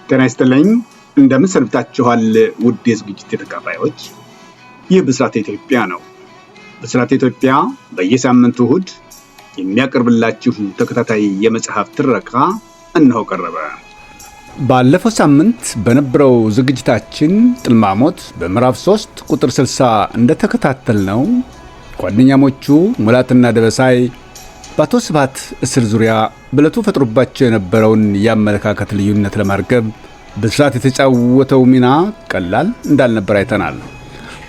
ጤና ይስጥልኝ እንደምን ሰንብታችኋል ውድ የዝግጅት ተከታታዮች። ይህ ብስራት ኢትዮጵያ ነው። ብስራት ኢትዮጵያ በየሳምንቱ እሁድ የሚያቀርብላችሁ ተከታታይ የመጽሐፍ ትረካ እነሆ ቀረበ። ባለፈው ሳምንት በነበረው ዝግጅታችን ጥልማሞት በምዕራፍ 3 ቁጥር 60 እንደተከታተልነው ጓደኛሞቹ ሙላትና ደበሳይ በአቶ ስብሐት እስር ዙሪያ በዕለቱ ፈጥሮባቸው የነበረውን የአመለካከት ልዩነት ለማርገብ ብስራት የተጫወተው ሚና ቀላል እንዳልነበር አይተናል።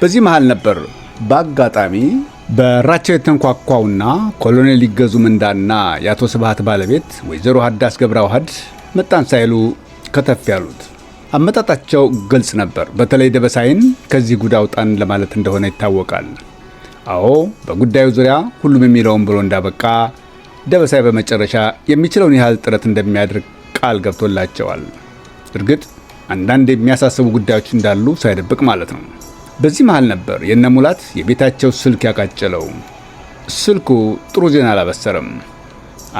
በዚህ መሃል ነበር በአጋጣሚ በራቸው የተንኳኳውና ኮሎኔል ሊገዙ ምንዳና የአቶ ስብሐት ባለቤት ወይዘሮ ሀዳስ ገብረዋህድ መጣን ሳይሉ ከተፍ ያሉት። አመጣጣቸው ግልጽ ነበር። በተለይ ደበሳይን ከዚህ ጉድ አውጣን ለማለት እንደሆነ ይታወቃል። አዎ በጉዳዩ ዙሪያ ሁሉም የሚለውን ብሎ እንዳበቃ ደበሳይ በመጨረሻ የሚችለውን ያህል ጥረት እንደሚያደርግ ቃል ገብቶላቸዋል። እርግጥ አንዳንድ የሚያሳስቡ ጉዳዮች እንዳሉ ሳይደብቅ ማለት ነው። በዚህ መሃል ነበር የነሙላት የቤታቸው ስልክ ያቃጨለው። ስልኩ ጥሩ ዜና አላበሰረም።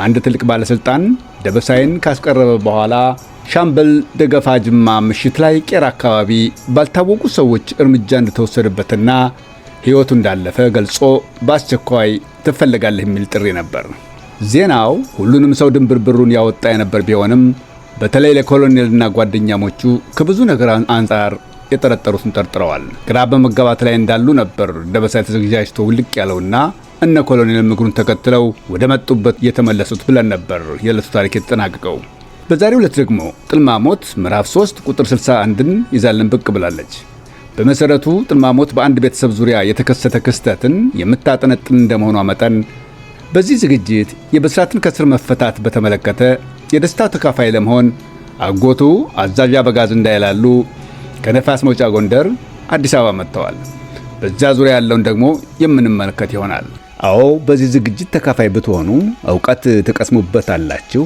አንድ ትልቅ ባለስልጣን ደበሳይን ካስቀረበ በኋላ ሻምበል ደገፋ ጅማ ምሽት ላይ ቄራ አካባቢ ባልታወቁ ሰዎች እርምጃ እንደተወሰደበትና ሕይወቱ እንዳለፈ ገልጾ በአስቸኳይ ትፈልጋለህ የሚል ጥሪ ነበር። ዜናው ሁሉንም ሰው ድንብርብሩን ያወጣ የነበር ቢሆንም በተለይ ለኮሎኔልና ጓደኛሞቹ ከብዙ ነገር አንጻር የጠረጠሩትን ጠርጥረዋል። ግራ በመጋባት ላይ እንዳሉ ነበር ደበሳይ ተዘጋጅቶ ውልቅ ያለውና እነ ኮሎኔል እግሩን ተከትለው ወደ መጡበት የተመለሱት ብለን ነበር የዕለቱ ታሪክ የተጠናቀቀው። በዛሬው ዕለት ደግሞ ጥልማሞት ምዕራፍ 3 ቁጥር 61ን ይዛልን ብቅ ብላለች። በመሰረቱ ጥልማሞት በአንድ ቤተሰብ ዙሪያ የተከሰተ ክስተትን የምታጠነጥን እንደመሆኗ መጠን በዚህ ዝግጅት የብስራትን ከስር መፈታት በተመለከተ የደስታው ተካፋይ ለመሆን አጎቱ አዛዥ አበጋዝ እንዳይላሉ ከነፋስ መውጫ ጎንደር አዲስ አበባ መጥተዋል። በዛ ዙሪያ ያለውን ደግሞ የምንመለከት ይሆናል። አዎ በዚህ ዝግጅት ተካፋይ ብትሆኑ ዕውቀት ትቀስሙበታላችሁ፣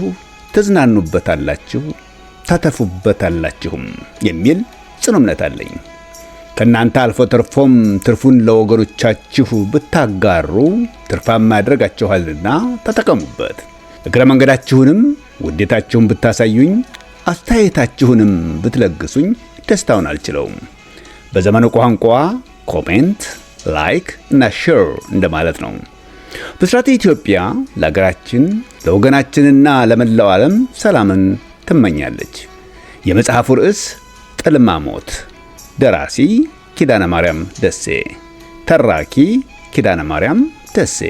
ትዝናኑበታላችሁ፣ ታተርፉበታላችሁም የሚል ጽኑ እምነት አለኝ። ከእናንተ አልፎ ተርፎም ትርፉን ለወገኖቻችሁ ብታጋሩ ትርፋማ ያደርጋችኋልና ተጠቀሙበት። እግረ መንገዳችሁንም ውዴታችሁን ብታሳዩኝ፣ አስተያየታችሁንም ብትለግሱኝ ደስታውን አልችለውም። በዘመኑ ቋንቋ ኮሜንት፣ ላይክ እና ሼር እንደማለት ነው። ብስራት ኢትዮጵያ ለሀገራችን ለወገናችንና ለመላው ዓለም ሰላምን ትመኛለች። የመጽሐፉ ርዕስ ጥልማሞት፣ ደራሲ ኪዳነ ማርያም ደሴ፣ ተራኪ ኪዳነ ማርያም ደሴ፣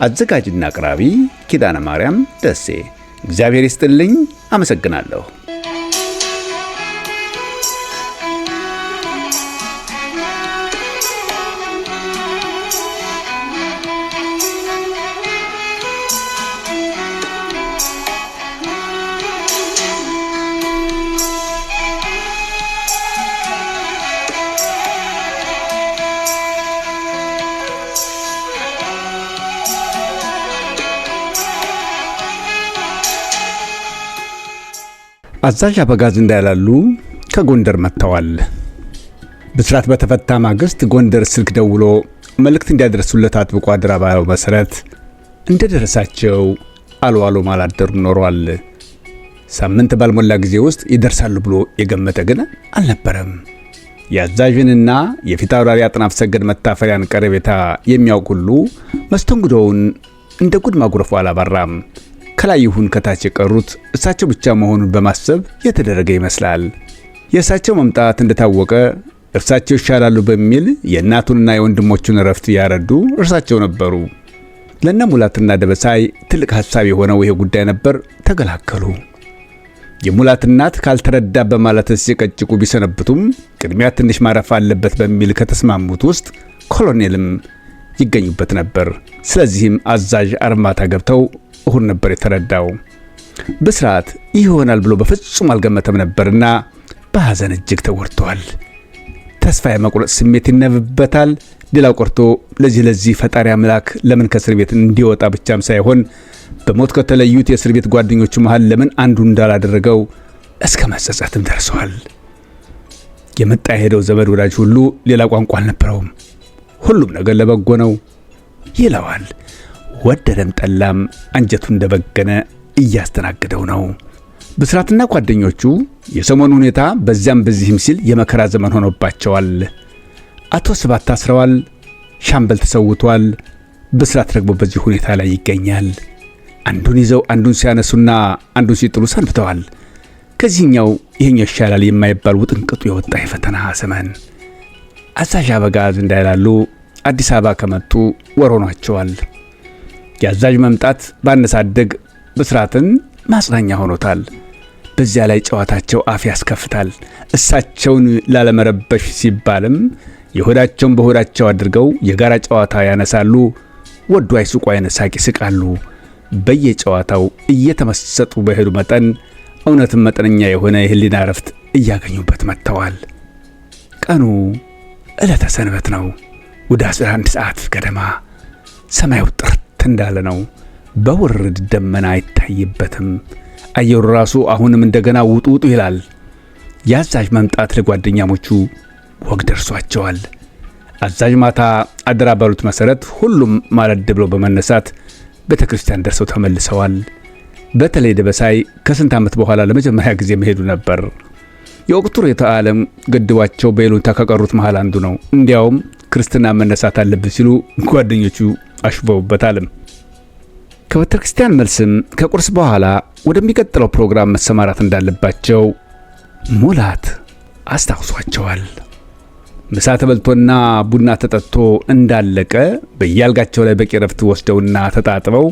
አዘጋጅና አቅራቢ ኪዳነ ማርያም ደሴ። እግዚአብሔር ይስጥልኝ። አመሰግናለሁ። አዛዥ አበጋዝ እንዳይላሉ ከጎንደር መጥተዋል። ብስራት በተፈታ ማግስት ጎንደር ስልክ ደውሎ መልእክት እንዲያደርሱለት አጥብቆ አደራ ባለው መሰረት እንደደረሳቸው አልዋሎ ማላደሩ ኖሯል። ሳምንት ባልሞላ ጊዜ ውስጥ ይደርሳሉ ብሎ የገመተ ግን አልነበረም። የአዛዥንና የፊት አውራሪ አጥናፍ ሰገድ መታፈሪያን ቀረቤታ የሚያውቅ ሁሉ መስተንግዶውን እንደ ጉድ ማጉረፉ አላባራም። ከላይ ይሁን ከታች የቀሩት እሳቸው ብቻ መሆኑን በማሰብ የተደረገ ይመስላል። የእሳቸው መምጣት እንደታወቀ እርሳቸው ይሻላሉ በሚል የእናቱንና የወንድሞቹን እረፍት ያረዱ እርሳቸው ነበሩ። ለነ ሙላትና ደበሳይ ትልቅ ሐሳብ የሆነው ይሄ ጉዳይ ነበር። ተገላገሉ። የሙላት እናት ካልተረዳ በማለት ሲቀጭቁ ቢሰነብቱም ቅድሚያ ትንሽ ማረፍ አለበት በሚል ከተስማሙት ውስጥ ኮሎኔልም ይገኙበት ነበር። ስለዚህም አዛዥ አርማታ ገብተው እሁድ ነበር የተረዳው። ብስራት ይህ ይሆናል ብሎ በፍጹም አልገመተም ነበርና በሐዘን እጅግ ተወርቷል። ተስፋ የመቁረጥ ስሜት ይነበብበታል። ሌላው ቆርቶ ለዚህ ፈጣሪ አምላክ ለምን ከእስር ቤት እንዲወጣ ብቻም ሳይሆን በሞት ከተለዩት የእስር ቤት ጓደኞቹ መሃል ለምን አንዱ እንዳላደረገው እስከ መጸጸትም ደርሷል። የመጣ የሄደው ዘመድ ወዳጅ ሁሉ ሌላ ቋንቋ አልነበረውም። ሁሉም ነገር ለበጎ ነው ይለዋል። ወደደም ጠላም አንጀቱ እንደበገነ እያስተናገደው ነው። ብስራትና ጓደኞቹ የሰሞኑ ሁኔታ በዚያም በዚህም ሲል የመከራ ዘመን ሆኖባቸዋል። አቶ ስብሐት ታስረዋል። ሻምበል ተሰውቷል። ብስራት ደግሞ በዚህ ሁኔታ ላይ ይገኛል። አንዱን ይዘው አንዱን ሲያነሱና አንዱን ሲጥሉ ሰንብተዋል። ከዚህኛው ይሄኛው ይሻላል የማይባል ውጥንቅጡ የወጣ የፈተና ዘመን። አዛዥ አበጋዝ እንዳይላሉ አዲስ አበባ ከመጡ ወር ሆኗቸዋል። የአዛዥ መምጣት ባነሳደግ ብስራትን ማጽናኛ ሆኖታል። በዚያ ላይ ጨዋታቸው አፍ ያስከፍታል። እሳቸውን ላለመረበሽ ሲባልም የሆዳቸውን በሆዳቸው አድርገው የጋራ ጨዋታ ያነሳሉ። ወዱ አይሱቁ አይነት ሳቅ ይስቃሉ። በየጨዋታው እየተመሰጡ በሄዱ መጠን እውነትም መጠነኛ የሆነ የህሊና ረፍት እያገኙበት መጥተዋል። ቀኑ ዕለተ ሰንበት ነው። ወደ 11 ሰዓት ገደማ ሰማዩ ጥርት እንዳለ ነው። በውርድ ደመና አይታይበትም። አየሩ ራሱ አሁንም እንደገና ውጡ ውጡ ይላል። የአዛዥ መምጣት ለጓደኛሞቹ ወግ ደርሷቸዋል። አዛዥ ማታ አደራ ባሉት መሰረት ሁሉም ማለድ ብለው በመነሳት ቤተ ክርስቲያን ደርሰው ተመልሰዋል። በተለይ ደበሳይ ከስንት ዓመት በኋላ ለመጀመሪያ ጊዜ መሄዱ ነበር። የወቅቱ ርዕዮተ ዓለም ገድቧቸው በይሉኝታ ከቀሩት መሃል አንዱ ነው። እንዲያውም ክርስትና መነሳት አለበት ሲሉ ጓደኞቹ አሽበውበታል። ከቤተ ክርስቲያን መልስም ከቁርስ በኋላ ወደሚቀጥለው ፕሮግራም መሰማራት እንዳለባቸው ሙላት አስታውሷቸዋል። ምሳ ተበልቶና ቡና ተጠጥቶ እንዳለቀ በያልጋቸው ላይ በቂ ረፍት ወስደውና ተጣጥበው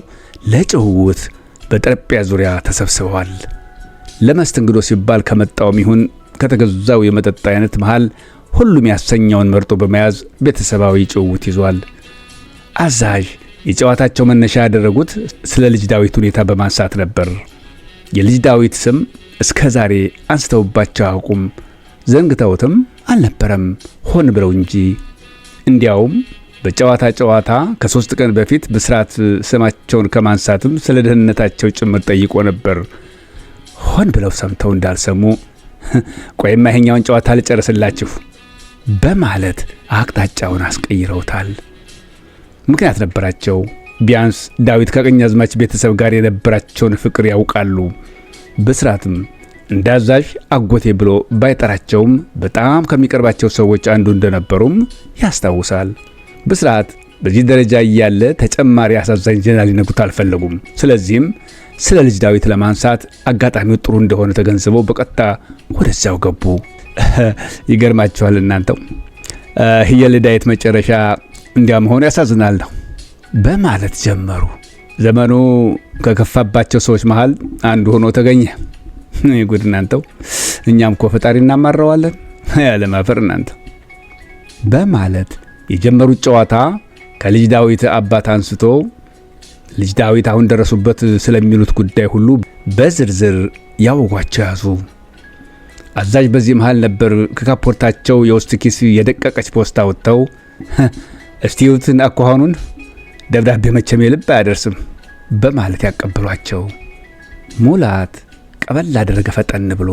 ለጭውውት በጠረጴዛ ዙሪያ ተሰብስበዋል። ለመስተንግዶ ሲባል ከመጣውም ይሁን ከተገዛው የመጠጥ አይነት መሃል ሁሉም ያሰኘውን መርጦ በመያዝ ቤተሰባዊ ጭውውት ይዟል። አዛዥ የጨዋታቸው መነሻ ያደረጉት ስለ ልጅ ዳዊት ሁኔታ በማንሳት ነበር። የልጅ ዳዊት ስም እስከ ዛሬ አንስተውባቸው አያውቁም። ዘንግተውትም አልነበረም ሆን ብለው እንጂ። እንዲያውም በጨዋታ ከ3 ቀን በፊት ብስራት ስማቸውን ከማንሳትም ስለ ደህንነታቸው ጭምር ጠይቆ ነበር። ሆን ብለው ሰምተው እንዳልሰሙ ቆይማ ይሄኛውን ጨዋታ ልጨርስላችሁ በማለት አቅጣጫውን አስቀይረውታል። ምክንያት ነበራቸው። ቢያንስ ዳዊት ከቀኛዝማች ቤተሰብ ጋር የነበራቸውን ፍቅር ያውቃሉ። ብስራትም እንዳዛዥ አጎቴ ብሎ ባይጠራቸውም በጣም ከሚቀርባቸው ሰዎች አንዱ እንደነበሩም ያስታውሳል። ብስራት በዚህ ደረጃ እያለ ተጨማሪ አሳዛኝ ዜና ሊነግሩት አልፈለጉም። ስለዚህም ስለ ልጅ ዳዊት ለማንሳት አጋጣሚው ጥሩ እንደሆነ ተገንዝበው በቀጥታ ወደዚያው ገቡ። ይገርማችኋል እናንተው የልዳዊት መጨረሻ እንዲያ መሆኑ ያሳዝናል ነው በማለት ጀመሩ። ዘመኑ ከከፋባቸው ሰዎች መሃል አንዱ ሆኖ ተገኘ። ይጉድ እናንተው እኛም እኮ ፈጣሪ እናማረዋለን ያለ ማፈር እናንተው በማለት የጀመሩት ጨዋታ ከልጅ ዳዊት አባት አንስቶ ልጅ ዳዊት አሁን ደረሱበት ስለሚሉት ጉዳይ ሁሉ በዝርዝር ያወጓቸው ያዙ። አዛዥ በዚህ መሃል ነበር ከካፖርታቸው የውስጥ ኪስ የደቀቀች ፖስታ ወጥተው እስቲዩትን አኳኋኑን ደብዳቤ መቼም የልብ አያደርስም በማለት ያቀበሏቸው። ሙላት ቀበል አደረገ ፈጠን ብሎ።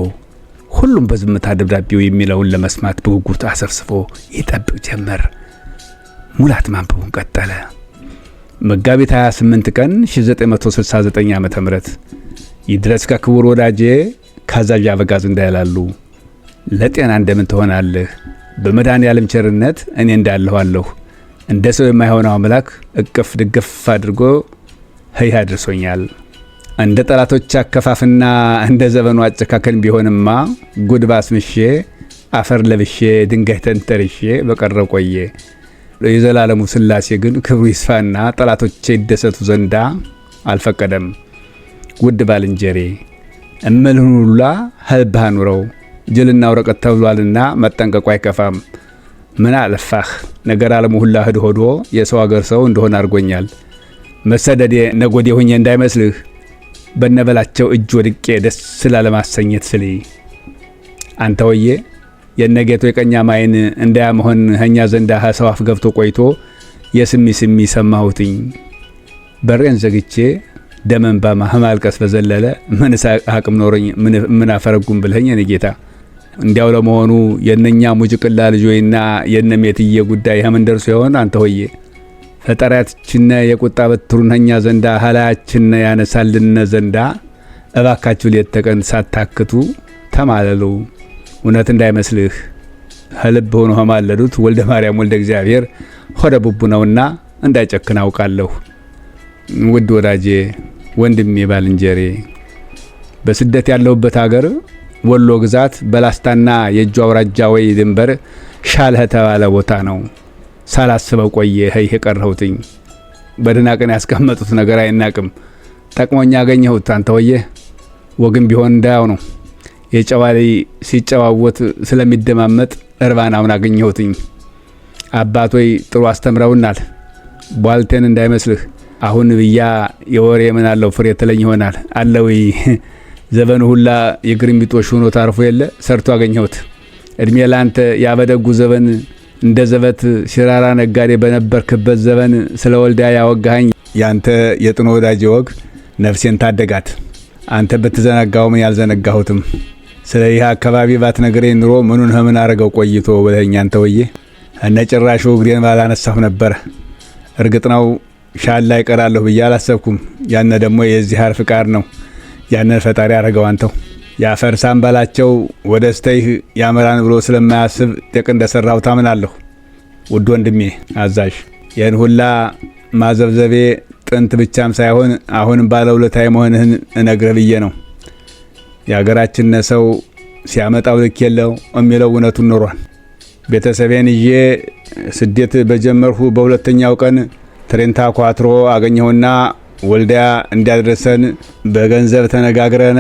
ሁሉም በዝምታ ደብዳቤው የሚለውን ለመስማት በጉጉት አሰብስቦ ይጠብቅ ጀመር። ሙላት ማንበቡን ቀጠለ። መጋቢት 28 ቀን 1969 ዓ.ም ይድረስ ከክቡር ወዳጄ ከአዛዥ አበጋዝ እንዳይላሉ ለጤና እንደምን ትሆናለህ? በመድኃኔዓለም ቸርነት እኔ እንዳለሁ እንደ ሰው የማይሆነው አምላክ እቅፍ ድግፍ አድርጎ ህይ አድርሶኛል። እንደ ጠላቶች አከፋፍና እንደ ዘመኑ አጨካከን ቢሆንማ ጉድባስ ምሼ አፈር ለብሼ ድንጋይ ተንተርሼ በቀረው ቆየ። የዘላለሙ ስላሴ ግን ክብሩ ይስፋና ጠላቶቼ ይደሰቱ ዘንዳ አልፈቀደም። ውድ ባልንጀሬ እምልህን ሁላ ህልብህ ኑረው። ጅልና ወረቀት ተብሏልና መጠንቀቁ አይከፋም። ምን አለፋህ ነገር ዓለሙ ሁላ ህድ ሆዶ የሰው አገር ሰው እንደሆነ አድርጎኛል። መሰደዴ ነጎዴ ሆኜ እንዳይመስልህ በነበላቸው እጅ ወድቄ ደስ ስላለማሰኘት ስል አንተ ወዬ የነጌቶ የቀኛ ማይን እንዳያመሆን ኸኛ ዘንዳ ሰው አፍ ገብቶ ቆይቶ የስሚ ሰማሁትኝ። በሬን ዘግቼ ደመን ባማ ማልቀስ በዘለለ ምን አቅም ኖረኝ ምን አፈረጉም ብለኝ እኔ ጌታ። እንዲያው ለመሆኑ የነኛ ሙጅቅላ ልጆይና የነሜትዬ ጉዳይ ምን ደርሶ ይሆን? አንተ ሆዬ ፈጣሪያችን የቁጣ በትሩን ኸኛ ዘንዳ ሐላያችን ያነሳልን ዘንዳ እባካችሁ ሌት ተቀን ሳታክቱ ተማለሉ። እውነት እንዳይመስልህ ህልብ ሆኖ ማለዱት ወልደ ማርያም ወልደ እግዚአብሔር ሆደ ቡቡ ነውና እንዳይጨክን አውቃለሁ። ውድ ወዳጄ ወንድሜ ባልንጀሬ በስደት ያለሁበት ሀገር ወሎ ግዛት በላስታና የእጁ አውራጃ ወይ ድንበር ሻለህ ተባለ ቦታ ነው። ሳላስበው ቆየ ይሄ ቀረሁትኝ። በደህና ቀን ያስቀመጡት ነገር አይናቅም። ጠቅሞኛ አገኘሁት አንተ ወየ ወግም ቢሆን እንዳያው ነው። የጨዋሊ ሲጨዋወት ስለሚደማመጥ እርባናውን አገኘሁትኝ። አባቶይ ጥሩ አስተምረውናል። ቧልቴን እንዳይመስልህ አሁን ብያ የወሬ ምን አለው ፍሬ ተለኝ ይሆናል አለዊ ዘበኑ ሁላ የግርምቢጦሽ ሆኖ ታርፎ የለ ሰርቶ አገኘሁት። እድሜ ላንተ ያበደጉ ዘበን እንደ ዘበት ሲራራ ነጋዴ በነበርክበት ዘበን ስለ ወልዲያ ያወጋኸኝ ያንተ የጥኖ ወዳጅ ወግ ነፍሴን ታደጋት። አንተ በተዘናጋው ምን ያልዘነጋሁትም ስለ ይህ አካባቢ ባትነግረኝ ኑሮ ምኑን ምን አረገው ቆይቶ ብለኸኝ አንተ ወዬ እነ ጭራሹ እግሬን ባላነሳሁ ነበር። እርግጥ ነው ሻላ ይቀራለሁ ብዬ አላሰብኩም። ያነ ደግሞ የዚህ ሀር ፍቃድ ነው። ያንን ፈጣሪ አረገው አንተው ያፈርሳን በላቸው ወደ ስተይህ ያመራን ብሎ ስለማያስብ ጥቅ እንደሰራው ታምናለሁ። ውድ ወንድሜ አዛዥ ይህን ሁላ ማዘብዘቤ ጥንት ብቻም ሳይሆን አሁን ባለውለታዬ መሆንህን እነግርህ ብዬ ነው። የሀገራችን ሰው ሲያመጣው ልክ የለው የሚለው እውነቱን ኖሯል። ቤተሰቤን ይዤ ስደት በጀመርሁ በሁለተኛው ቀን ትሬንታ ኳትሮ አገኘሁና ወልዲያ እንዲያደርሰን በገንዘብ ተነጋግረን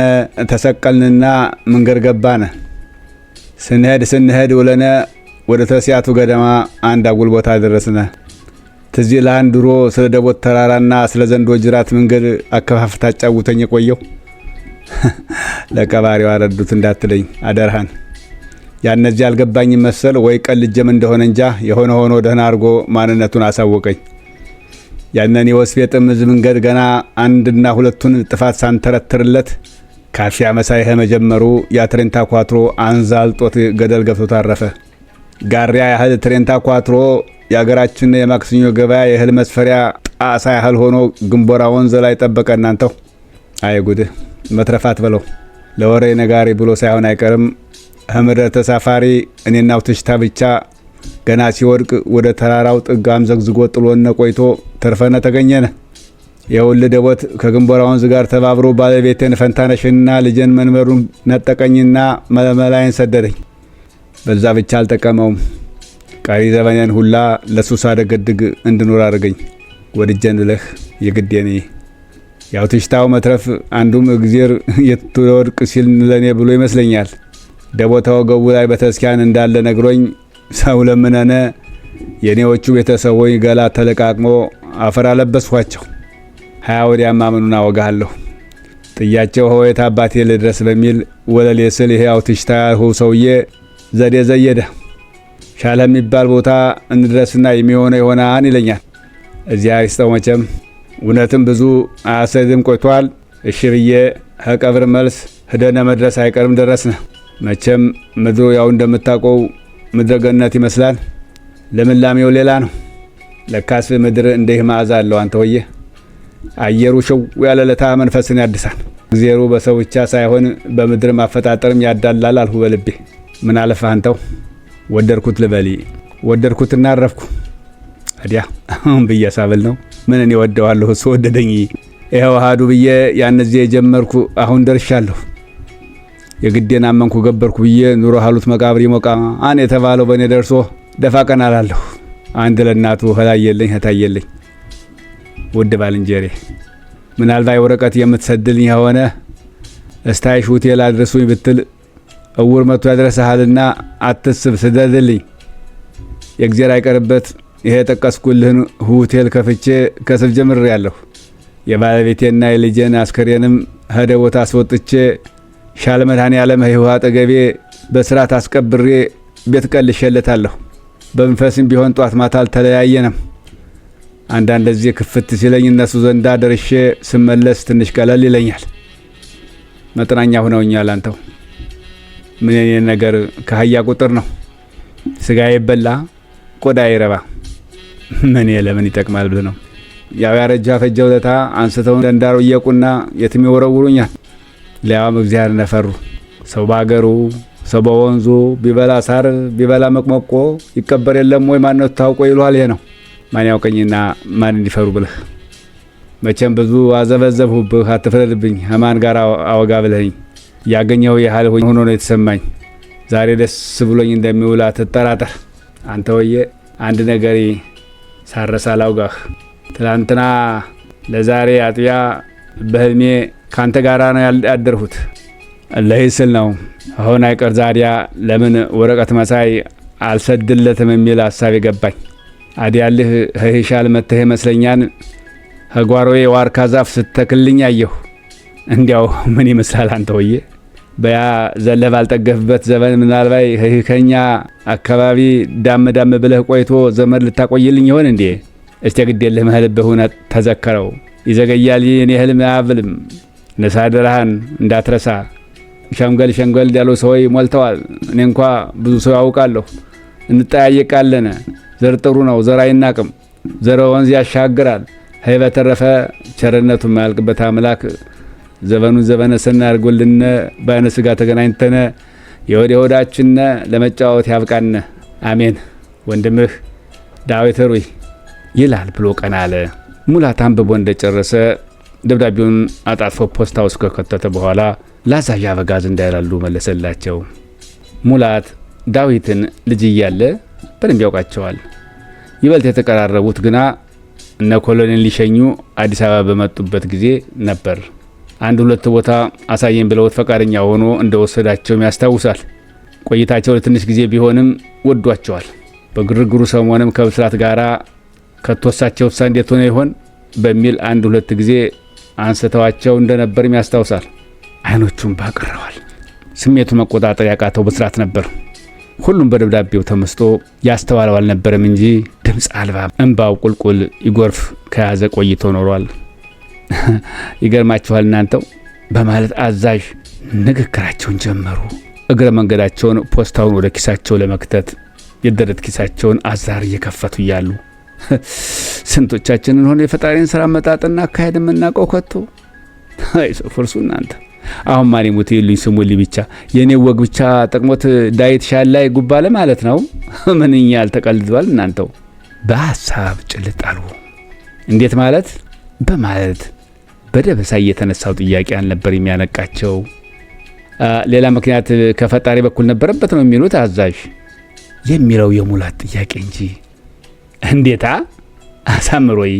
ተሰቀልንና መንገድ ገባነ። ስንሄድ ውለነ ወደ ተሲያቱ ገደማ አንድ አጉል ቦታ ደረስነ። ትዝ ይልሃል ድሮ ስለ ደቦት ተራራና ስለ ዘንዶ ጅራት መንገድ አከፋፍታ ጫውተኝ የቆየው ለቀባሪው አረዱት እንዳትለኝ አደርሃን። ያነዚህ አልገባኝ መሰል ወይ ቀልጀም እንደሆነ እንጃ የሆነ ሆኖ ደህና አርጎ ማንነቱን አሳወቀኝ። ያነን የወስፌ ጥምዝ መንገድ ገና አንድና ሁለቱን ጥፋት ሳንተረትርለት ካፊያ መሳይህ መጀመሩ ያ ትሬንታ ኳትሮ አንዛልጦት ገደል ገብቶ ታረፈ። ጋሪያ ያህል ትሬንታ ኳትሮ የሀገራችን የማክሰኞ ገበያ የእህል መስፈሪያ ጣሳ ያህል ሆኖ ግንቦራ ወንዝ ላይ ጠበቀ። እናንተው አይ ጉድህ መትረፋት በለው ለወሬ ነጋሪ ብሎ ሳይሆን አይቀርም። ህምረ ተሳፋሪ እኔናው ትሽታ ብቻ ገና ሲወድቅ ወደ ተራራው ጥጋም ዘግዝጎ ጥሎነ ቆይቶ ተርፈነ ተገኘነ። የውልድ ደቦት ከግንቦራ ወንዝ ጋር ተባብሮ ባለቤቴን ፈንታነሽና ልጄን መንበሩን ነጠቀኝና መለመላይን ሰደደኝ። በዛ ብቻ አልጠቀመውም። ቀሪ ዘመኔን ሁላ ለሱ ሳደገድግ እንድኖር አድርገኝ። ወድጀን ልህ የግዴኔ ያው ትሽታው መትረፍ አንዱም እግዜር የትወድቅ ሲል ለኔ ብሎ ይመስለኛል። ደቦታ ወገቡ ላይ በተስኪያን እንዳለ ነግሮኝ ሰው ለምነነ የኔዎቹ ቤተሰቦች ገላ ተለቃቅሞ አፈር አለበስኳቸው። 20 ወዲያማ ምኑን አወጋለሁ ጥያቸው ሆይታ አባቴ ልድረስ በሚል ወለሌ ስል ይሄው ትሽታ ያልሁ ሰውዬ ዘዴ ዘየደ። ሻለ የሚባል ቦታ እንድረስና የሚሆነው ይሆናል ይለኛል። እዚያ ይስተው መቼም እውነትም ብዙ አያሰድም ቆይቷል። እሺ ብዬ ከቀብር መልስ ሄደነ መድረስ አይቀርም ደረስነ። መቼም ምድሩ ያው እንደምታውቀው ምድረ ገነት ይመስላል። ለምላሜው ሌላ ነው። ለካስ ምድር እንዲህ መዓዛ አለው አንተ ወዬ። አየሩ ሸው ያለ ለታ መንፈስን ያድሳል። እግዚአብሔሩ በሰው ብቻ ሳይሆን በምድር ማፈጣጠርም ያዳላል አልሁ በልቤ። ምን አለፈህ አንተው ወደርኩት ልበሊ ወደርኩትና አረፍኩ። አዲያ አሁን ብዬ ሳብል ነው ምን እኔ ወደዋለሁ እሱ ወደደኝ። ይሄው አሃዱ ብዬ ያንዚህ የጀመርኩ አሁን ደርሻለሁ። የግዴና አመንኩ ገበርኩ ብዬ ኑሮ ሀሉት መቃብር ይሞቃ አን የተባለው በእኔ ደርሶ ደፋ ቀና አላለሁ። አንድ ለእናቱ ህላየልኝ ህታየልኝ። ውድ ባልንጀሬ ምናልባት ወረቀት የምትሰድልኝ የሆነ እስታይሽ ሆቴል አድርሱኝ ብትል እውር መጥቶ ያድረስሃልና አትስብ ስደድልኝ። የእግዚአብሔር አይቀርበት ይሄ ጠቀስኩልህን ሆቴል ከፍቼ ከስብ ጀምሬያለሁ። የባለቤቴና የልጄን አስከሬንም ሄደ ቦታ አስወጥቼ ሻለ መድኃኔዓለም ህይወት አጠገቤ በስርዓት አስቀብሬ ቤት ቀልሼለታለሁ። በመንፈስም ቢሆን ጧት ማታ አልተለያየንም። አንዳንድ ጊዜ ክፍት ሲለኝ እነሱ ዘንዳ ደርሼ ስመለስ ትንሽ ቀለል ይለኛል። መጥናኛ ሆነውኛል አንተው። ምን የኔ ነገር ከሀያ ቁጥር ነው። ስጋ ይበላ ቆዳ ይረባ ምን ለምን ይጠቅማል ብለህ ነው። ያው ያረጃ ፈጀው ለታ አንስተው ደንዳሮ እየቁና የትም ይወረውሩኛል። ሊያውም እግዚአብሔር ነፈሩ። ሰው ባገሩ ሰው በወንዙ ቢበላ ሳር ቢበላ መቅመቆ ይቀበር የለም ወይ ማንነቱ ታውቆ ይሏል። ይሄ ነው ማን ያውቀኝና ማን እንዲፈሩ ብለህ። መቼም ብዙ አዘበዘብሁብህ፣ አትፍረድብኝ። ከማን ጋር አወጋ ብለኸኝ ያገኘው ያህል ሆኖ ነው የተሰማኝ። ዛሬ ደስ ብሎኝ እንደሚውል አትጠራጠር። አንተ ወዬ አንድ ነገር ሳረሳ ላውጋህ። ትላንትና ለዛሬ አጥቢያ በህልሜ ካንተ ጋራ ነው ያደርሁት። ለይህ ስል ነው አሁን አይቀር ዛዲያ ለምን ወረቀት መሳይ አልሰድለትም የሚል ሀሳብ የገባኝ። አዲያልህ ህይሻል መተህ ይመስለኛል ከጓሮዬ ዋርካ ዛፍ ስተክልኝ አየሁ። እንዲያው ምን ይመስላል አንተ ወዬ? በያ ዘለህ ባልጠገፍበት ዘመን ምናልባት ከኛ አካባቢ ዳም ብለህ ቆይቶ ዘመድ ልታቆይልኝ ይሆን እንዴ? እስቲ ግዴለህ መህልብህ ሆነ ተዘከረው። ይዘገያል የኔ ህልም አያብልም። ነሳደራህን እንዳትረሳ። ሸምገል ያሉ ሰዎች ሞልተዋል። እኔ እንኳ ብዙ ሰው ያውቃለሁ። እንጠያየቃለን። ዘር ጥሩ ነው፣ ዘር አይናቅም። ዘረ ወንዝ ያሻግራል። ሀይ በተረፈ ቸርነቱ የማያልቅበት አምላክ ዘመኑን ዘመነ ሰናይ አድርጎልን በአይነ ስጋ ተገናኝተን የወደ ሆዳችን ለመጫወት ያብቃን። አሜን። ወንድምህ ዳዊት ሩይ ይላል ብሎ ቀና አለ። ሙላት አንብቦ እንደጨረሰ ደብዳቤውን አጣጥፎ ፖስታ ውስጥ ከከተተ በኋላ ለአዛዥ አበጋዝ እንዳይላሉ መለሰላቸው። ሙላት ዳዊትን ልጅ እያለ በደንብ ያውቃቸዋል። ይበልጥ የተቀራረቡት ግና እነ ኮሎኔል ሊሸኙ አዲስ አበባ በመጡበት ጊዜ ነበር። አንድ ሁለት ቦታ አሳየኝ ብለውት ፈቃደኛ ሆኖ እንደወሰዳቸውም ያስታውሳል። ቆይታቸው ለትንሽ ጊዜ ቢሆንም ወዷቸዋል። በግርግሩ ሰሞንም ከብስራት ጋራ ከተወሳቸው ውሳ እንዴት ሆነ ይሆን በሚል አንድ ሁለት ጊዜ አንስተዋቸው እንደነበርም ያስታውሳል። አይኖቹም ባቀረዋል። ስሜቱ መቆጣጠር ያቃተው ብስራት ነበር። ሁሉም በደብዳቤው ተመስጦ ያስተዋለው አልነበረም እንጂ ድምፅ አልባ እንባው ቁልቁል ይጎርፍ ከያዘ ቆይቶ ኖሯል። ይገርማችኋል እናንተው በማለት አዛዥ ንግግራቸውን ጀመሩ። እግረ መንገዳቸውን ፖስታውን ወደ ኪሳቸው ለመክተት የደረት ኪሳቸውን አዛር እየከፈቱ እያሉ ስንቶቻችንን ሆነ የፈጣሪን ስራ መጣጥና አካሄድ የምናውቀው ከቶ? አይሶ ፍርሱ እናንተ። አሁን ማን ይሙት ይሉኝ ስሙልኝ ብቻ የኔ ወግ ብቻ ጠቅሞት ዳዊት ሻል ላይ ጉባለ ማለት ነው። ምንኛ አልተቀልዷል እናንተው። በሀሳብ ጭልጣሉ። እንዴት ማለት በማለት በደበሳ የተነሳው ጥያቄ አልነበር የሚያነቃቸው። ሌላ ምክንያት ከፈጣሪ በኩል ነበረበት ነው የሚሉት አዛዥ የሚለው የሙላት ጥያቄ እንጂ እንዴታ አሳምሮይ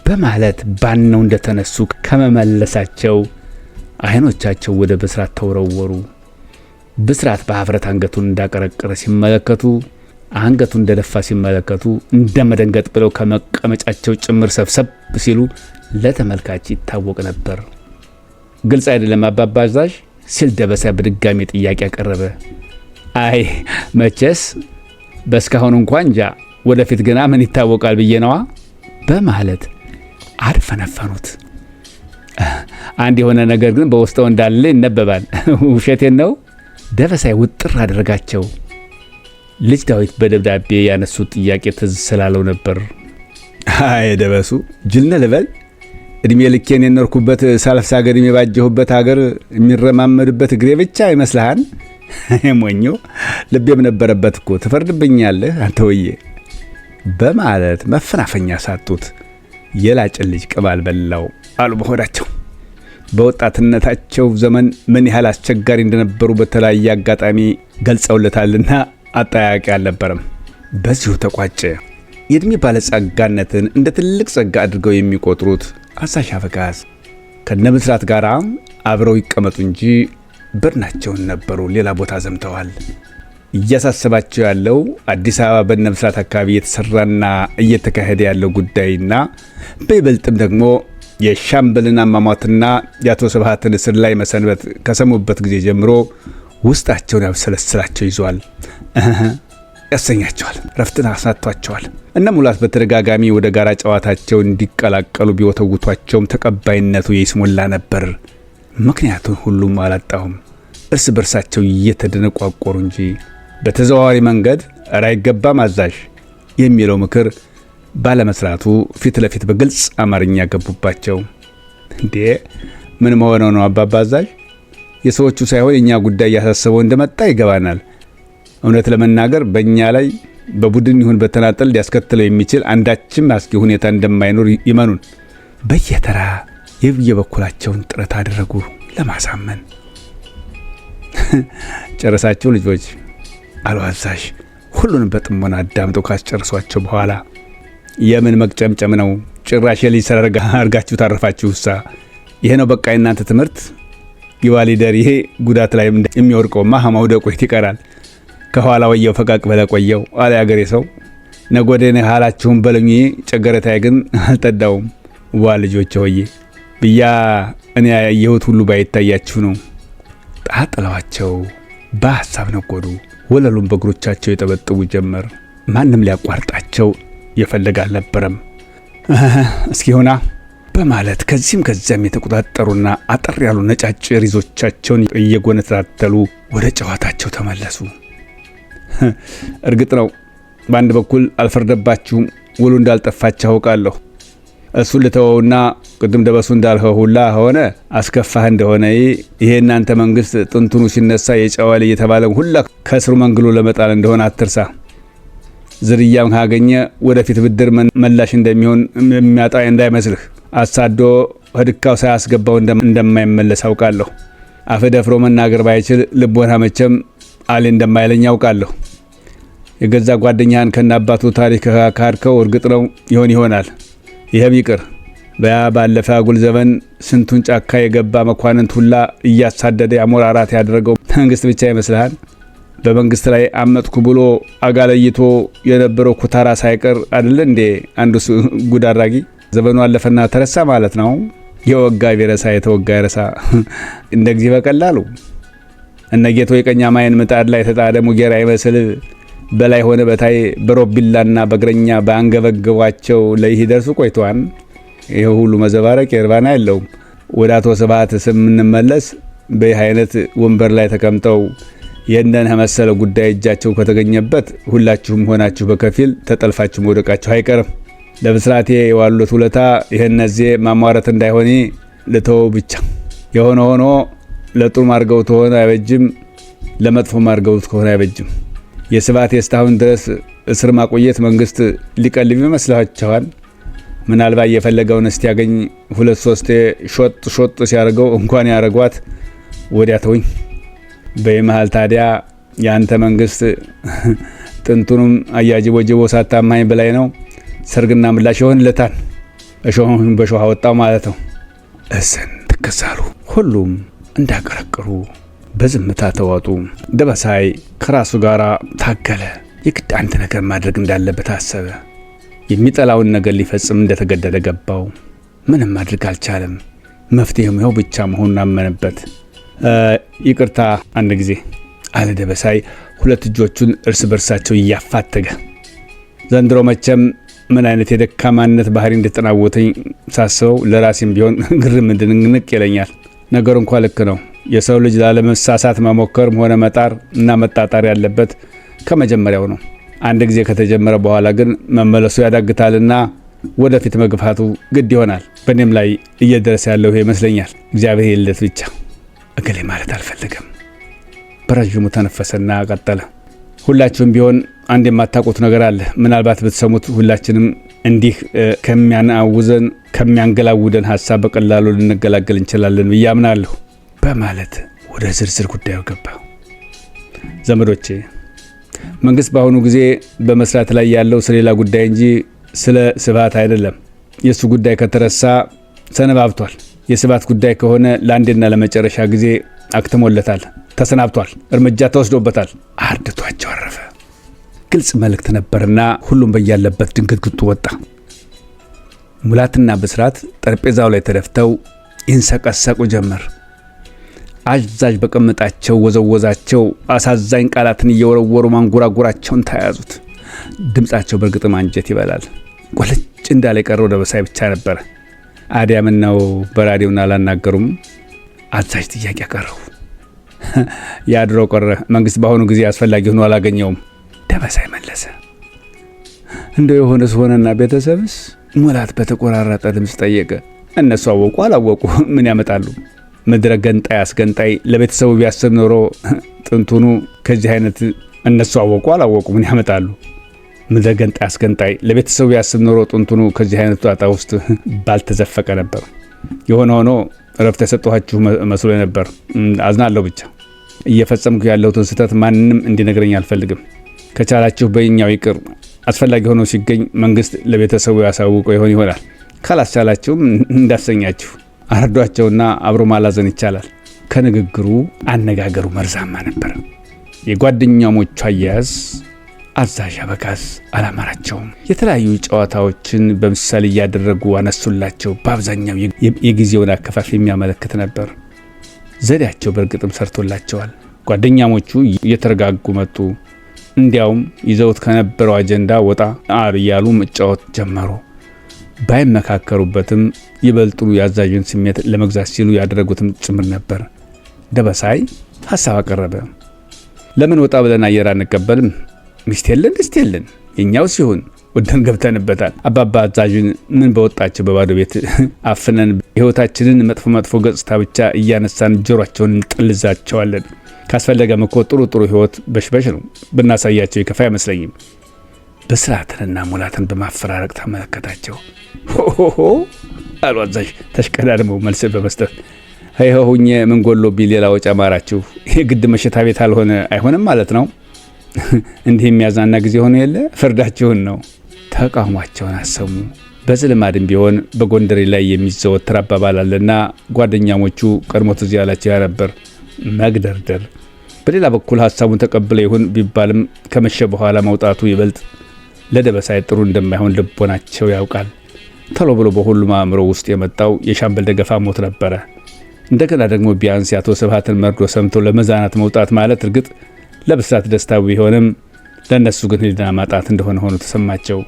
በማለት ባነው እንደተነሱ ከመመለሳቸው አይኖቻቸው ወደ ብስራት ተወረወሩ። ብስራት በአፍረት አንገቱን እንዳቀረቀረ ሲመለከቱ፣ አንገቱን እንደደፋ ሲመለከቱ እንደመደንገጥ ብለው ከመቀመጫቸው ጭምር ሰብሰብ ሲሉ ለተመልካች ይታወቅ ነበር። ግልጽ አይደለም አባባ አዛዥ ሲል ደበሳ በድጋሚ ጥያቄ ያቀረበ። አይ መቼስ በስካሁን እንኳን እንጃ ወደፊት ገና ምን ይታወቃል ብዬ ነዋ በማለት አድፈነፈኑት። አንድ የሆነ ነገር ግን በውስጠው እንዳለ ይነበባል። ውሸቴን ነው? ደበሳይ ውጥር አደረጋቸው። ልጅ ዳዊት በደብዳቤ ያነሱት ጥያቄ ትዝ ስላለው ነበር። አይ ደበሱ ጅልነ ልበል እድሜ ልኬን የኖርኩበት ሳልፍ ሀገር የሚባጀሁበት ሀገር የሚረማመድበት እግሬ ብቻ ይመስልሃል? ሞኞ ልቤም ነበረበት እኮ ትፈርድብኛለህ አንተ ወዬ በማለት መፈናፈኛ ሳጡት። የላጭን ልጅ ቅማል በላው አሉ በሆዳቸው። በወጣትነታቸው ዘመን ምን ያህል አስቸጋሪ እንደነበሩ በተለያየ አጋጣሚ ገልጸውለታልና አጠያቂ አልነበረም። በዚሁ ተቋጨ። የእድሜ ባለጸጋነትን እንደ ትልቅ ጸጋ አድርገው የሚቆጥሩት አዛዥ አበጋዝ ከነብስራት ጋር አብረው ይቀመጡ እንጂ በድናቸውን ነበሩ ሌላ ቦታ ዘምተዋል። እያሳሰባቸው ያለው አዲስ አበባ በነብስራት አካባቢ የተሰራና እየተካሄደ ያለው ጉዳይና በይበልጥም ደግሞ የሻምበልን አሟሟትና የአቶ ስብሃትን እስር ላይ መሰንበት ከሰሙበት ጊዜ ጀምሮ ውስጣቸውን ያብሰለስላቸው ይዟል፣ ያሰኛቸዋል፣ ረፍትን አሳጥቷቸዋል። እነ ሙላት በተደጋጋሚ ወደ ጋራ ጨዋታቸው እንዲቀላቀሉ ቢወተውቷቸውም ተቀባይነቱ የይስሙላ ነበር። ምክንያቱን ሁሉም አላጣሁም። እርስ በርሳቸው እየተደነቋቆሩ እንጂ በተዘዋዋሪ መንገድ ኧረ አይገባም አዛዥ የሚለው ምክር ባለመስራቱ ፊት ለፊት በግልጽ አማርኛ ገቡባቸው። እንዴ ምን መሆነው ነው አባባ አዛዥ? የሰዎቹ ሳይሆን የእኛ ጉዳይ እያሳሰበው እንደመጣ ይገባናል። እውነት ለመናገር በእኛ ላይ በቡድን ይሁን በተናጠል ሊያስከትለው የሚችል አንዳችም አስጊ ሁኔታ እንደማይኖር ይመኑን። በየተራ የበኩላቸውን ጥረት አደረጉ ለማሳመን። ጨረሳችሁ ልጆች አሉ አዛዥ ሁሉንም በጥሞና አዳምጠው ካስጨርሷቸው በኋላ። የምን መቅጨምጨም ነው? ጭራሽ የልጅ ስራ አርጋችሁ ታረፋችሁሳ። ይሄ ነው በቃ የእናንተ ትምህርት? ይዋሊደር ይሄ ጉዳት ላይ የሚወርቀውማ መውደቁ ይቀራል። ከኋላ ወየው ፈቃቅ በለ ቆየው አለ ያገሬ ሰው። ነጎዴን ሀላችሁን በለኝ ጨገረታይ ግን አልጠዳውም። ዋ ልጆች ሆዬ ብያ እኔ ያየሁት ሁሉ ባይታያችሁ ነው። ጣጥለዋቸው በሀሳብ ነጎዱ። ወለሉን በእግሮቻቸው የጠበጥቡ ጀመር። ማንም ሊያቋርጣቸው የፈለገ አልነበረም። እስኪ ሆና በማለት ከዚህም ከዚያም የተቆጣጠሩና አጠር ያሉ ነጫጭ ሪዞቻቸውን እየጎነተራተሉ ወደ ጨዋታቸው ተመለሱ። እርግጥ ነው በአንድ በኩል አልፈርደባችሁም፣ ውሉ እንዳልጠፋችሁ አውቃለሁ። እሱን ልተወውና ቅድም ደበሱ እንዳልኸው ሁላ ሆነ አስከፋህ እንደሆነ ይሄ እናንተ መንግስት ጥንቱኑ ሲነሳ የጨዋል እየተባለ ሁላ ከስሩ መንግሎ ለመጣል እንደሆነ አትርሳ። ዝርያም ካገኘ ወደፊት ብድር መላሽ እንደሚሆን የሚያጣ እንዳይመስልህ። አሳዶ ህድካው ሳያስገባው እንደማይመለስ አውቃለሁ። አፍ ደፍሮ መናገር ባይችል ልቦና መቼም አሌ እንደማይለኝ አውቃለሁ። የገዛ ጓደኛህን ከናባቱ ታሪክ ካድከው እርግጥ ነው ይሆናል። ይህም ይቅር በያ ባለፈ አጉል ዘመን ስንቱን ጫካ የገባ መኳንንት ሁላ እያሳደደ ያሞራራት ያደረገው መንግስት ብቻ ይመስልሃል? በመንግስት ላይ አመጥኩ ብሎ አጋለይቶ የነበረው ኩታራ ሳይቀር አይደል እንዴ አንዱ ጉድ አድራጊ? ዘመኑ አለፈና ተረሳ ማለት ነው። የወጋ ቢረሳ የተወጋ ይረሳ እንደ ጊዜ በቀላሉ እነ ጌቶ የቀኛ ማይን ምጣድ ላይ ተጣደ ሙጌራ ይመስል በላይ ሆነ በታይ በሮቢላና በእግረኛ ባንገበገቧቸው ላይ ይደርሱ ቆይቷን። ይሄ ሁሉ መዘባረቅ የርባና የለውም። ወደ አቶ ስብሐት ስምንመለስ በይህ አይነት ወንበር ላይ ተቀምጠው የእነን መሰለ ጉዳይ እጃቸው ከተገኘበት ሁላችሁም ሆናችሁ በከፊል ተጠልፋችሁ መውደቃችሁ አይቀርም። ለብስራቴ የዋሉት ውለታ ይሄነዚህ ማሟረት እንዳይሆን ለተው ብቻ። የሆነ ሆኖ ለጥሩ ማርገው ተሆነ አይበጅም፣ ለመጥፎ ማርገው ከሆነ አይበጅም። የስብሐት እስካሁን ድረስ እስር ማቆየት መንግስት ሊቀልብ ይመስላችኋል? ምናልባት የፈለገውን እስቲያገኝ 2-3 ሾጥ ሲያርገው እንኳን ያረጓት ወዲያ ተውኝ። በመሃል ታዲያ ያንተ መንግስት ጥንቱንም አያጅቦ ጅቦ ሳታማኝ በላይ ነው። ሰርግና ምላሽ ይሆንለታል። እሾህን በሾህ አወጣው ማለት ነው። እሰን ተከሳሉ። ሁሉም እንዳቀረቀሩ በዝምታ ተዋጡ። ደበሳይ ከራሱ ጋር ታገለ። የግድ አንድ ነገር ማድረግ እንዳለበት አሰበ። የሚጠላውን ነገር ሊፈጽም እንደተገደደ ገባው። ምንም ማድረግ አልቻለም። መፍትሄው ይኸው ብቻ መሆኑን አመነበት። ይቅርታ አንድ ጊዜ አለ ደበሳይ ሁለት እጆቹን እርስ በርሳቸው እያፋተገ። ዘንድሮ መቼም ምን አይነት የደካማነት ባህሪ እንደተጠናወተኝ ሳስበው ለራሴም ቢሆን ግርም እንድንቅ ይለኛል። ነገሩ እንኳን ልክ ነው። የሰው ልጅ ላለመሳሳት መሞከርም ሆነ መጣር እና መጣጣር ያለበት ከመጀመሪያው ነው። አንድ ጊዜ ከተጀመረ በኋላ ግን መመለሱ ያዳግታልና ወደፊት መግፋቱ ግድ ይሆናል። በእኔም ላይ እየደረሰ ያለው ይሄ ይመስለኛል። እግዚአብሔር ይልለት ብቻ። እገሌ ማለት አልፈለገም። በረጅሙ ተነፈሰና ቀጠለ። ሁላችሁም ቢሆን አንድ የማታውቁት ነገር አለ። ምናልባት ብትሰሙት ሁላችንም እንዲህ ከሚያናውዘን ከሚያንገላውደን ሀሳብ በቀላሉ ልንገላገል እንችላለን ብዬ አምናለሁ በማለት ወደ ዝርዝር ጉዳዩ ገባ። ዘመዶቼ፣ መንግስት በአሁኑ ጊዜ በመስራት ላይ ያለው ስለሌላ ጉዳይ እንጂ ስለ ስብሐት አይደለም። የሱ ጉዳይ ከተረሳ ሰነባብቷል። የስብሐት ጉዳይ ከሆነ ለአንድና ለመጨረሻ ጊዜ አክትሞለታል፣ ተሰናብቷል፣ እርምጃ ተወስዶበታል። አርድቷቸው አረፈ። ግልጽ መልእክት ነበርና ሁሉም በያለበት ድንግጥግጡ ወጣ። ሙላትና ብስራት ጠረጴዛው ላይ ተደፍተው ይንሰቀሰቁ ጀመር። አዛዥ በቀመጣቸው ወዘወዛቸው። አሳዛኝ ቃላትን እየወረወሩ ማንጎራጎራቸውን ተያያዙት። ድምጻቸው በእርግጥም አንጀት ይበላል። ቆለጭ እንዳለ የቀረው ደበሳይ ብቻ ነበር። አዲያምን ነው በራዲዮና አላናገሩም? አዛዥ ጥያቄ አቀረቡ። ያድሮ ቀረ። መንግስት በአሁኑ ጊዜ አስፈላጊ ሆኖ አላገኘውም። ደበሳይ መለሰ። እንደው የሆነስ ሆነና ቤተሰብስ? ሙላት በተቆራረጠ ድምፅ ጠየቀ። እነሱ አወቁ አላወቁ ምን ያመጣሉ? ምድረ ገንጣይ አስገንጣይ ለቤተሰቡ ቢያስብ ኖሮ ጥንቱኑ ከዚህ አይነት እነሱ አወቁ አላወቁ ምን ያመጣሉ? ምድረ ገንጣይ አስገንጣይ ለቤተሰቡ ቢያስብ ኖሮ ጥንቱኑ ከዚህ አይነቱ ጣጣ ውስጥ ባልተዘፈቀ ነበር። የሆነ ሆኖ እረፍት የሰጠኋችሁ መስሎ ነበር። አዝናለሁ። ብቻ እየፈጸምኩ ያለሁትን ስህተት ማንንም እንዲነግረኝ አልፈልግም። ከቻላችሁ በእኛው ይቅር። አስፈላጊ ሆኖ ሲገኝ መንግስት ለቤተሰቡ ያሳውቀው ይሆናል። ካላስቻላችሁም እንዳሰኛችሁ አረዷቸውና አብሮ ማላዘን ይቻላል። ከንግግሩ አነጋገሩ መርዛማ ነበር። የጓደኛሞቹ አያያዝ አዛዥ አበጋዝ አላማራቸውም። የተለያዩ ጨዋታዎችን በምሳሌ እያደረጉ አነሱላቸው። በአብዛኛው የጊዜውን አከፋፍ የሚያመለክት ነበር። ዘዴያቸው በእርግጥም ሰርቶላቸዋል። ጓደኛሞቹ እየተረጋጉ መጡ። እንዲያውም ይዘውት ከነበረው አጀንዳ ወጣ እያሉ መጫወት ጀመሩ። ባይመካከሩበትም ይበልጡ የአዛዥን ስሜት ለመግዛት ሲሉ ያደረጉትም ጭምር ነበር። ደበሳይ ሀሳብ አቀረበ። ለምን ወጣ ብለን አየር አንቀበልም? ሚስት የለን የኛው ሲሆን ወደን ገብተንበታል። አባባ አዛዥን ምን በወጣቸው በባዶ ቤት አፍነን ህይወታችንን መጥፎ ገጽታ ብቻ እያነሳን ጆሮአቸውን እንጥልዛቸዋለን። ካስፈለገም እኮ ጥሩ ህይወት በሽበሽ ነው ብናሳያቸው ይከፋ አይመስለኝም። በስርዓትንና ሙላትን በማፈራረቅ ተመለከታቸው። ሆሆሆ አሉ አዛዥ ተሽቀዳድመው መልስ በመስጠት አይሆሁኝ ምን ጎሎብኝ ሌላ ወጪ አማራችሁ? የግድ መሸታ ቤት አልሆነ አይሆንም ማለት ነው። እንዲህ የሚያዝናና ጊዜ ሆኖ የለ ፍርዳችሁን ነው። ተቃውሟቸውን አሰሙ። በዝልማድም ቢሆን በጎንደሬ ላይ የሚዘወትር አባባል አለና ጓደኛሞቹ ቀድሞ ትዝ ያላቸው ነበር መግደርደር። በሌላ በኩል ሀሳቡን ተቀብለ ይሁን ቢባልም ከመሸ በኋላ መውጣቱ ይበልጥ ለደበሳይ ጥሩ እንደማይሆን ልቦናቸው ያውቃል። ተሎ ብሎ በሁሉም አእምሮ ውስጥ የመጣው የሻምበል ደገፋ ሞት ነበረ። እንደገና ደግሞ ቢያንስ የአቶ ስብሃትን መርዶ ሰምቶ ለመዛናት መውጣት ማለት እርግጥ ለብስራት ደስታ ቢሆንም ለነሱ ግን ህሊና ማጣት እንደሆነ ሆኖ ተሰማቸው።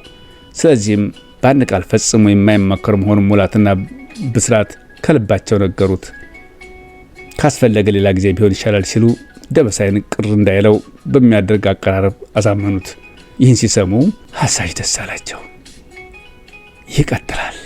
ስለዚህም በአንድ ቃል ፈጽሞ የማይመከር መሆኑን ሙላትና ብስራት ከልባቸው ነገሩት። ካስፈለገ ሌላ ጊዜ ቢሆን ይሻላል ሲሉ ደበሳይን ቅር እንዳይለው በሚያደርግ አቀራረብ አሳመኑት። ይህን ሲሰሙ ሀሳጅ ደስ አላቸው። ይቀጥላል።